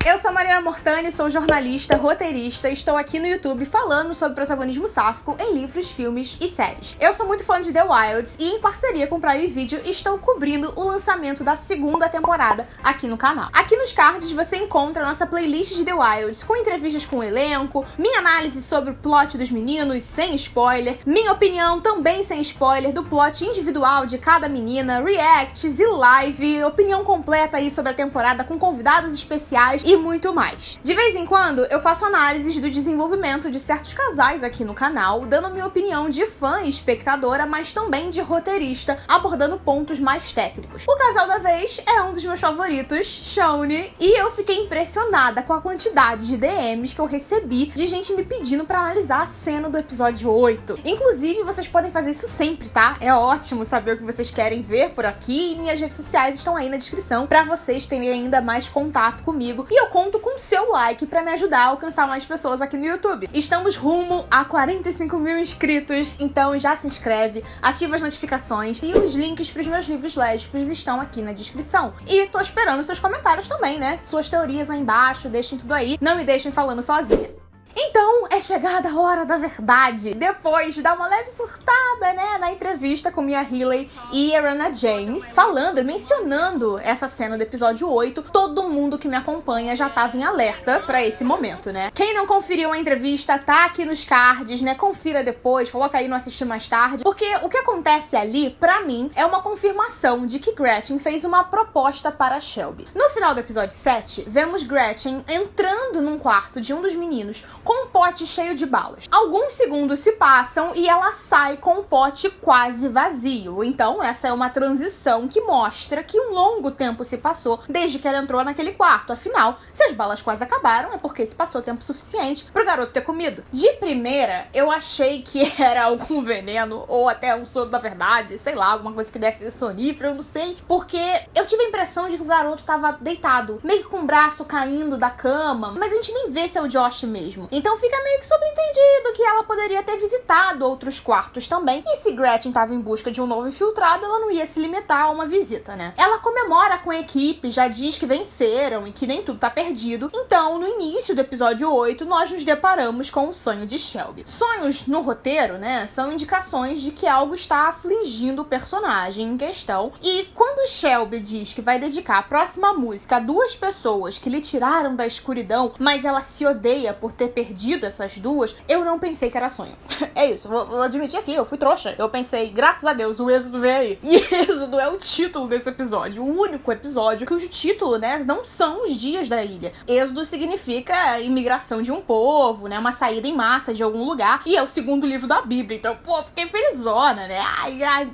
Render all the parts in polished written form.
Eu sou a Mariana Mortani, sou jornalista, roteirista e estou aqui no YouTube falando sobre protagonismo sáfico em livros, filmes e séries. Eu sou muito fã de The Wilds e, em parceria com o Prime Video, estou cobrindo o lançamento da segunda temporada aqui no canal. Aqui nos cards você encontra a nossa playlist de The Wilds, com entrevistas com o elenco, minha análise sobre o plot dos meninos, sem spoiler, minha opinião também sem spoiler do plot individual de cada menina, reacts e live, opinião completa aí sobre a temporada com convidados especiais e muito mais. De vez em quando, eu faço análises do desenvolvimento de certos casais aqui no canal, dando minha opinião de fã e espectadora, mas também de roteirista, abordando pontos mais técnicos. O casal da vez é um dos meus favoritos, Shawnee, e eu fiquei impressionada com a quantidade de DMs que eu recebi de gente me pedindo pra analisar a cena do episódio 8. Inclusive, vocês podem fazer isso sempre, tá? É ótimo saber o que vocês querem ver por aqui, e minhas redes sociais estão aí na descrição pra vocês terem ainda mais contato comigo. E eu conto com o seu like pra me ajudar a alcançar mais pessoas aqui no YouTube. Estamos rumo a 45 mil inscritos, então já se inscreve, ativa as notificações e os links pros meus livros lésbicos estão aqui na descrição. E tô esperando seus comentários também, né? Suas teorias aí embaixo, deixem tudo aí, não me deixem falando sozinha. Então, é chegada a hora da verdade. Depois de dar uma leve surtada, né, na entrevista com Mia Healey e Ariana James, falando e mencionando essa cena do episódio 8, todo mundo que me acompanha já tava em alerta pra esse momento, né? Quem não conferiu a entrevista, tá aqui nos cards, né? Confira depois, coloca aí no assistir mais tarde, porque o que acontece ali, pra mim, é uma confirmação de que Gretchen fez uma proposta para Shelby. No final do episódio 7, vemos Gretchen entrando num quarto de um dos meninos com um pote cheio de balas. Alguns segundos se passam e ela sai com o pote quase vazio. Então, essa é uma transição que mostra que um longo tempo se passou desde que ela entrou naquele quarto. Afinal, se as balas quase acabaram, é porque se passou tempo suficiente pro garoto ter comido. De primeira, eu achei que era algum veneno ou até um soro da verdade, sei lá, alguma coisa que desse sonífero, eu não sei, porque eu tive a impressão de que o garoto tava deitado, meio que com o braço caindo da cama, mas a gente nem vê se é o Josh mesmo. Então fica meio que subentendido que ela poderia ter visitado outros quartos também. E se Gretchen estava em busca de um novo infiltrado, ela não ia se limitar a uma visita, né? Ela comemora com a equipe, já diz que venceram e que nem tudo tá perdido. Então, no início do episódio 8, nós nos deparamos com o sonho de Shelby. Sonhos no roteiro, né, são indicações de que algo está afligindo o personagem em questão. E quando Shelby diz que vai dedicar a próxima música a duas pessoas que lhe tiraram da escuridão, mas ela se odeia por ter perdido essas duas, eu não pensei que era sonho. É isso, vou admitir aqui, eu fui trouxa. Eu pensei, graças a Deus, o êxodo veio aí. E êxodo é o título desse episódio, o único episódio cujo título, né, não são os dias da ilha. Êxodo significa a imigração de um povo, né, uma saída em massa de algum lugar, e é o segundo livro da Bíblia, então, pô, fiquei felizona, né, ai...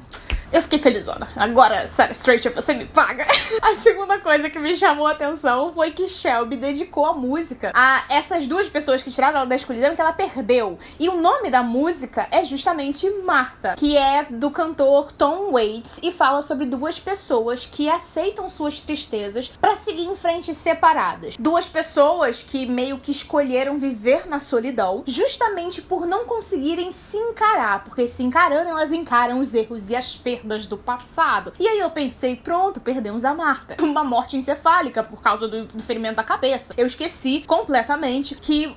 Eu fiquei felizona. Agora, sério, Straight, você me paga. A segunda coisa que me chamou a atenção foi que Shelby dedicou a música a essas duas pessoas que tiraram ela da escuridão que ela perdeu. E o nome da música é justamente Martha, que é do cantor Tom Waits e fala sobre duas pessoas que aceitam suas tristezas pra seguir em frente separadas. Duas pessoas que meio que escolheram viver na solidão justamente por não conseguirem se encarar, porque se encarando elas encaram os erros e as perdas do passado. E aí eu pensei, pronto, perdemos a Martha. Uma morte encefálica por causa do ferimento da cabeça. Eu esqueci completamente que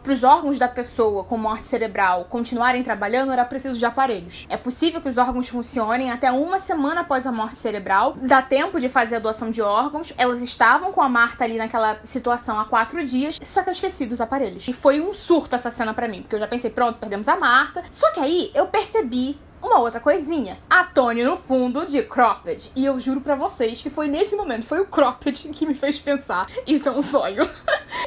pros órgãos da pessoa com morte cerebral continuarem trabalhando, era preciso de aparelhos. É possível que os órgãos funcionem até uma semana após a morte cerebral. Dá tempo de fazer a doação de órgãos. Elas estavam com a Martha ali naquela situação há 4 dias, só que eu esqueci dos aparelhos. E foi um surto essa cena pra mim, porque eu já pensei, pronto, perdemos a Martha. Só que aí eu percebi uma outra coisinha. A Tony no fundo de Cropped. E eu juro pra vocês que foi nesse momento, foi o Cropped que me fez pensar, isso é um sonho.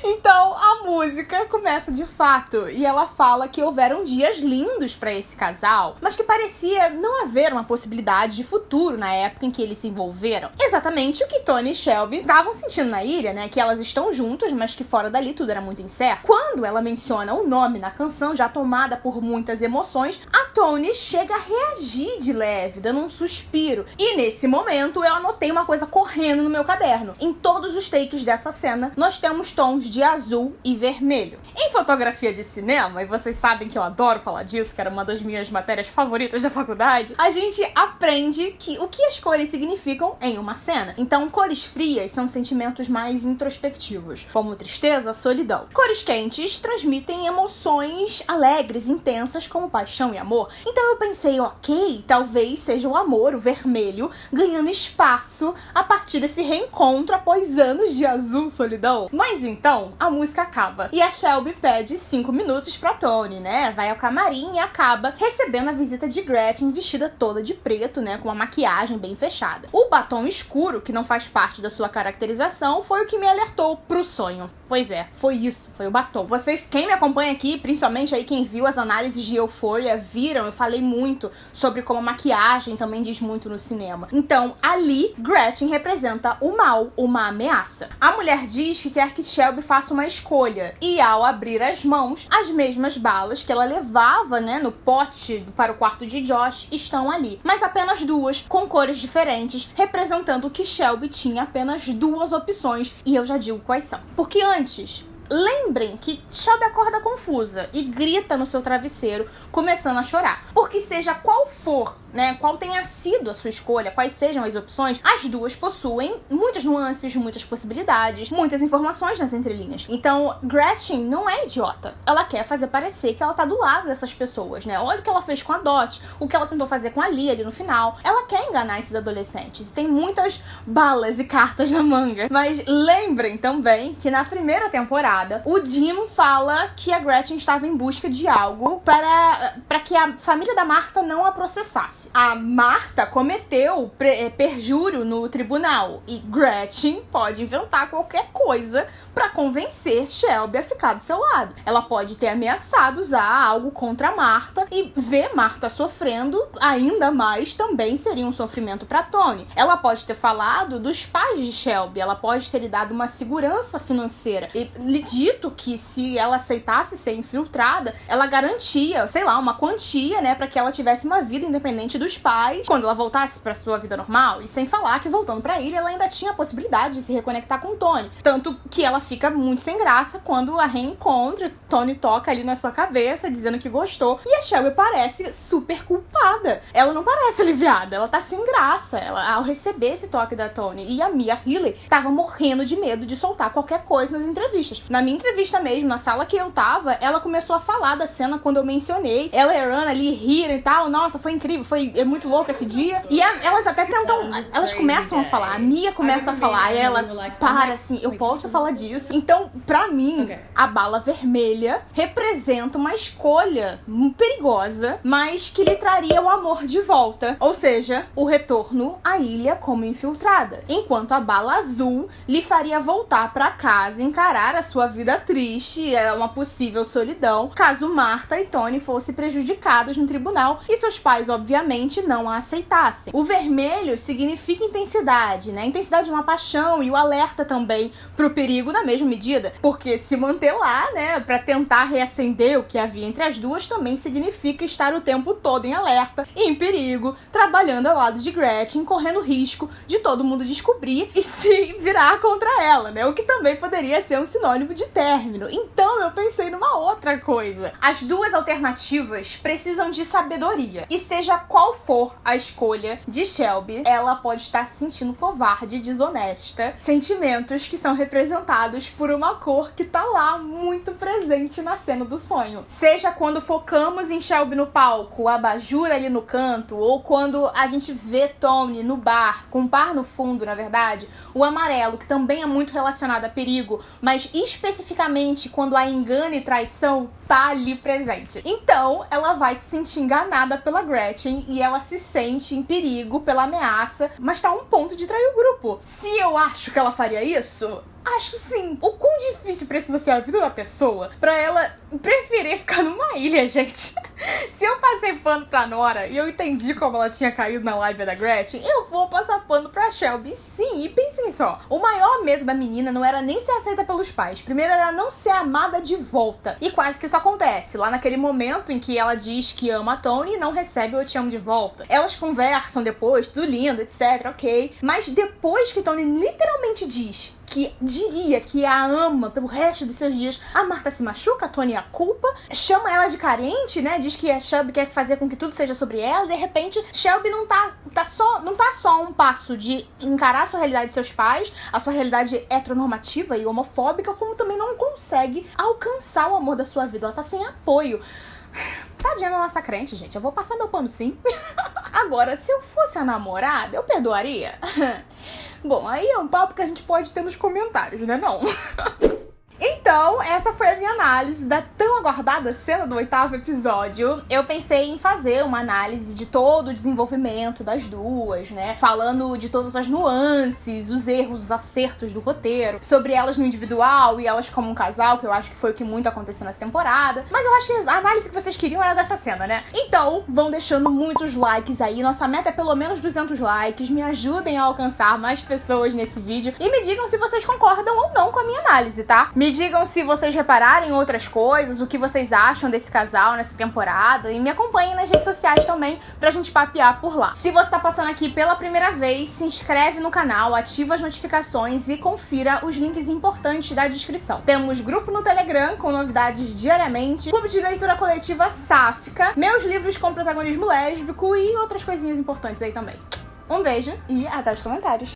Então a música começa de fato. E ela fala que houveram dias lindos pra esse casal, mas que parecia não haver uma possibilidade de futuro na época em que eles se envolveram. Exatamente o que Tony e Shelby estavam sentindo na ilha, né? Que elas estão juntas, mas que fora dali tudo era muito incerto. Quando ela menciona o nome na canção, já tomada por muitas emoções, a Tony chega a reagir de leve, dando um suspiro. E nesse momento eu anotei uma coisa correndo no meu caderno. Em todos os takes dessa cena, nós temos tons tons de azul e vermelho. Em fotografia de cinema, e vocês sabem que eu adoro falar disso, que era uma das minhas matérias favoritas da faculdade, a gente aprende o que as cores significam em uma cena. Então, cores frias são sentimentos mais introspectivos, como tristeza, solidão. Cores quentes transmitem emoções alegres, intensas, como paixão e amor. Então eu pensei, ok, talvez seja o amor, o vermelho, ganhando espaço a partir desse reencontro após anos de azul solidão. Mas então, a música acaba e a Shelby pede 5 minutos pra Tony, né? Vai ao camarim e acaba recebendo a visita de Gretchen vestida toda de preto, né? Com uma maquiagem bem fechada. O batom escuro, que não faz parte da sua caracterização, foi o que me alertou pro sonho. Pois é, foi isso, foi o batom. Vocês, quem me acompanha aqui, principalmente aí quem viu as análises de Euphoria, viram, eu falei muito sobre como a maquiagem também diz muito no cinema. Então, ali, Gretchen representa o mal, uma ameaça. A mulher diz que quer que Shelby faça uma escolha, e ao abrir as mãos, as mesmas balas que ela levava, né, no pote para o quarto de Josh estão ali, mas apenas duas, com cores diferentes, representando que Shelby tinha apenas duas opções, e eu já digo quais são. Porque antes, lembrem que Shelby acorda confusa e grita no seu travesseiro, começando a chorar. Porque seja qual for, né, qual tenha sido a sua escolha, quais sejam as opções, as duas possuem muitas nuances, muitas possibilidades, muitas informações nas entrelinhas. Então, Gretchen não é idiota. Ela quer fazer parecer que ela tá do lado dessas pessoas, né? Olha o que ela fez com a Dot, o que ela tentou fazer com a Lee ali no final. Ela quer enganar esses adolescentes. Tem muitas balas e cartas na manga. Mas lembrem também que na primeira temporada, o Jim fala que a Gretchen estava em busca de algo para que a família da Martha não a processasse. A Martha cometeu perjúrio no tribunal e Gretchen pode inventar qualquer coisa para convencer Shelby a ficar do seu lado. Ela pode ter ameaçado usar algo contra a Martha e ver Martha sofrendo ainda mais também seria um sofrimento para Tony. Ela pode ter falado dos pais de Shelby, ela pode ter lhe dado uma segurança financeira e lhe dito que se ela aceitasse ser infiltrada, ela garantia, sei lá, uma quantia, né, para que ela tivesse uma vida independente dos pais quando ela voltasse para sua vida normal. E sem falar que voltando para ilha, ela ainda tinha a possibilidade de se reconectar com Tony. Tanto que ela fica muito sem graça quando a reencontra, Tony toca ali na sua cabeça dizendo que gostou e a Shelby parece super culpada. Ela não parece aliviada, ela tá sem graça ao receber esse toque da Tony. E a Mia Healy tava morrendo de medo de soltar qualquer coisa nas entrevistas. Na minha entrevista mesmo, na sala que eu tava, ela começou a falar da cena quando eu mencionei. Ela e a Run ali riram e tal. Nossa, foi incrível, é muito louco esse dia. E elas até tentam, elas começam a falar. A Mia começa a falar e elas, para assim, eu posso falar disso? Então, pra mim, a bala vermelha representa uma escolha perigosa, mas que lhe traria o amor de volta. Ou seja, o retorno à ilha como infiltrada. Enquanto a bala azul lhe faria voltar pra casa, encarar a sua vida triste, uma possível solidão, caso Martha e Tony fossem prejudicados no tribunal e seus pais, obviamente, não a aceitassem. O vermelho significa intensidade, né? A intensidade de uma paixão e o alerta também pro perigo na mesma medida, porque se manter lá, né, pra tentar reacender o que havia entre as duas também significa estar o tempo todo em alerta e em perigo, trabalhando ao lado de Gretchen, correndo risco de todo mundo descobrir e se virar contra ela, né? O que também poderia ser um sinônimo de término. Então eu pensei numa outra coisa. As duas alternativas precisam de sabedoria. E seja qual for a escolha de Shelby, ela pode estar se sentindo covarde e desonesta. Sentimentos que são representados por uma cor que tá lá muito presente na cena do sonho. Seja quando focamos em Shelby no palco, o abajur ali no canto, ou quando a gente vê Tony no bar, com um bar no fundo, na verdade, o amarelo, que também é muito relacionado a perigo, mas especificamente quando há engano e traição, tá ali presente. Então, ela vai se sentir enganada pela Gretchen e ela se sente em perigo pela ameaça, mas tá a um ponto de trair o grupo. Se eu acho que ela faria isso, acho sim. O quão difícil precisa ser a vida da pessoa pra ela preferir ficar numa ilha, gente? Se eu passei pano pra Nora e eu entendi como ela tinha caído na live da Gretchen, eu vou passar pano pra Shelby, sim. E pensem só, o maior medo da menina não era nem ser aceita pelos pais. Primeiro era não ser amada de volta. E quase que isso acontece, lá naquele momento em que ela diz que ama a Tony e não recebe o eu te amo de volta. Elas conversam depois, tudo lindo, etc, ok. Mas depois que Tony literalmente diz que diria que a ama pelo resto dos seus dias. A Marta se machuca, a Tony a culpa, chama ela de carente, né? Diz que a Shelby quer fazer com que tudo seja sobre ela, e de repente Shelby não tá só a um passo de encarar a sua realidade de seus pais, a sua realidade heteronormativa e homofóbica, como também não consegue alcançar o amor da sua vida. Ela tá sem apoio. Tadinha da nossa crente, gente. Eu vou passar meu pano sim. Agora, se eu fosse a namorada, eu perdoaria? Bom, aí é um papo que a gente pode ter nos comentários, né não? Então, essa foi a minha análise da tão aguardada cena do 8º episódio. Eu pensei em fazer uma análise de todo o desenvolvimento das duas, né? Falando de todas as nuances, os erros, os acertos do roteiro, sobre elas no individual e elas como um casal, que eu acho que foi o que muito aconteceu nessa temporada. Mas eu acho que a análise que vocês queriam era dessa cena, né? Então, vão deixando muitos likes aí. Nossa meta é pelo menos 200 likes. Me ajudem a alcançar mais pessoas nesse vídeo. E me digam se vocês concordam ou não com a minha análise, tá? Me digam se vocês repararem em outras coisas, o que vocês acham desse casal nessa temporada, e me acompanhem nas redes sociais também pra gente papear por lá. Se você tá passando aqui pela primeira vez, se inscreve no canal, ativa as notificações e confira os links importantes da descrição. Temos grupo no Telegram com novidades diariamente, clube de leitura coletiva sáfica, meus livros com protagonismo lésbico e outras coisinhas importantes aí também. Um beijo e até os comentários.